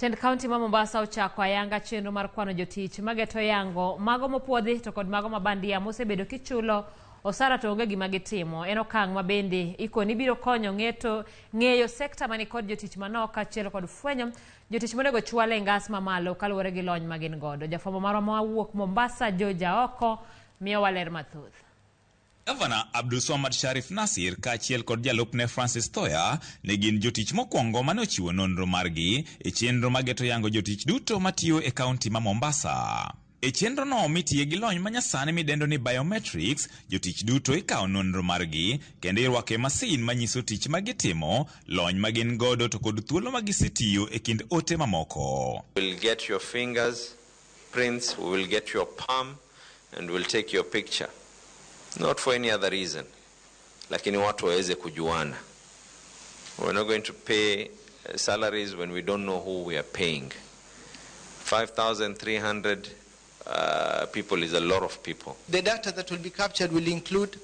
Tend County ma Mombasa ochako ayanga chenro mar kwano jotich mageto yango mago mopuodhi to kod mago mabandia mosebedo kichulo osara to onge gima gitimo. En okang' mabende ikoni biro konyo ng'eyo sekta mani kod jotich manok achiel kod fwenyo jotich monego chwale ngas mamalo kaluwore gi lony magin godo. Jafwambo marwa mawuok Mombasa oko miyo waler mathoth. Gavana Abdulswamad Sharif Nasir kaachiel kod jalupne Francis Toya ne gin jotich mokwongo mane ochiwo nonro margi e chenro mageto yango jotich duto matiyo e kaunti ma Mombasa. E chenro no mitiye gi lony manyasani midendo ni biometrics, jotich duto ikawo nonro margi kendo irwake masin manyiso tich magitimo, lony magin godo to kod thuolo magisetiyo e kind ote mamoko. We'll get your fingers prints, we will get your palm and we'll take your picture. Not for any other reason. Lakini watu waweze kujuana. We're not going to pay salaries when we don't know who we are paying. 5,300 people is a lot of people. The data that will be captured will include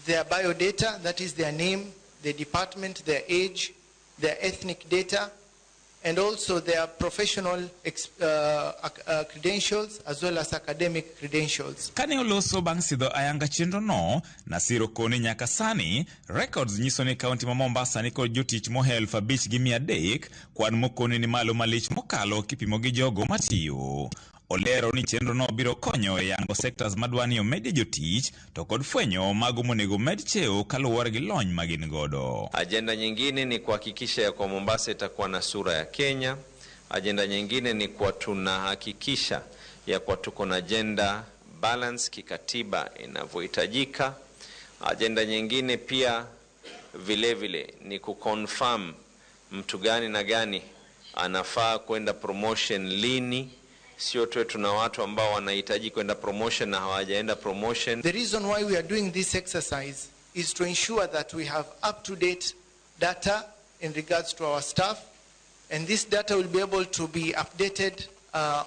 their biodata, that is their name, their department, their age, their ethnic data, and also their professional credentials as well as academic credentials. Kane oloso bang' sidho ayanga chenro no, Nasiro koni nyaka sani, records nyiso ni kaunti ma Mombasa ni kod jotich mohel 5,300, kwan mokoni ni malo malich mokalo kipimo gi jogo matiyo. Olero ni chenro no biro konyo e yango sectors madwani omedi jotich to kod fwenyo mago monego med cheo kaluwore gi lony magin godo. Agenda nyingine ni kuhakikisha ya kwa Mombasa itakuwa na sura ya Kenya. Agenda nyingine ni kwa tunahakikisha ya kwa tuko na gender balance kikatiba inavyohitajika. Agenda nyingine pia vile ni kuconfirm mtu gani na gani anafaa kwenda promotion lini. Sio tu tuna watu ambao wanahitaji kwenda promotion na hawajaenda promotion. The reason why we are doing this exercise is to ensure that we have up-to-date data in regards to our staff, and this data will be able to be updated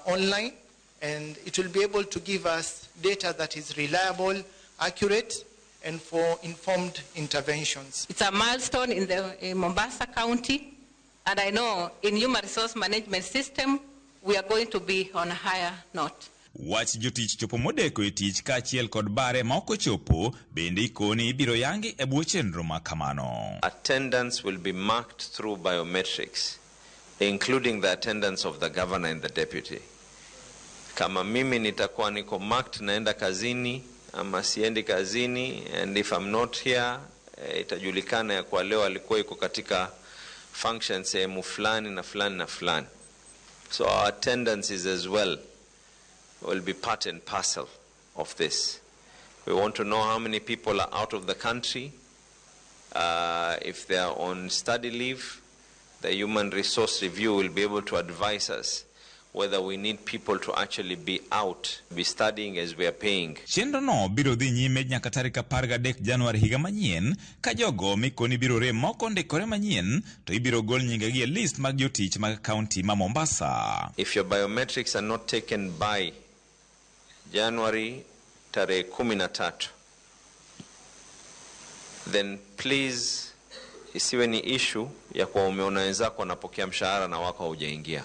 online, and it will be able to give us data that is reliable, accurate, and for informed interventions. It's a milestone in Mombasa County, and I know in human resource management system we are going to be on a higher note. Wach jotich chopo modeko e tich kaachiel kod bare ma ok ochopo bende ikoni ibiro yangi e bwo chenro ma kamano. Attendance will be marked through biometrics, including the attendance of the governor and the deputy. Kama mimi nitakuwa niko marked naenda kazini ama siendi kazini, and if I'm not here, itajulikana ya kwa leo alikuwa iko katika functions sehemu fulani na fulani na fulani. So our attendance is as well will be part and parcel of this. We want to know how many people are out of the country. If they are on study leave, the human resource review will be able to advise us whether we need people to actually be out, be studying as we are paying. Chenro no biro dhi nyime nyaka tarik 13 Januari higa manyien, ka jogo mikoni biro rem moko ndikore manyien, to ibiro gol nyingegi e list mag jotich mag kaunti ma Mombasa. If your biometrics are not taken by January tarehe 13, then please isiwe ni issue ya kwa umeona wenzako wanapokea mshahara na wako haujaingia.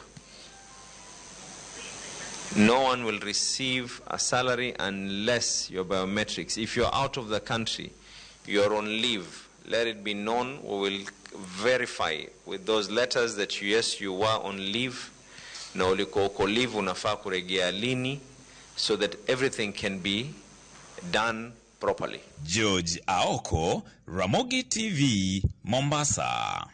No one will receive a salary unless your biometrics. If you're out of the country, you're on leave, let it be known. We will verify with those letters that yes, you were on leave. Na ulikuwa uko leave unafaa kurejea lini, so that everything can be done properly. George Aoko, Ramogi TV, Mombasa.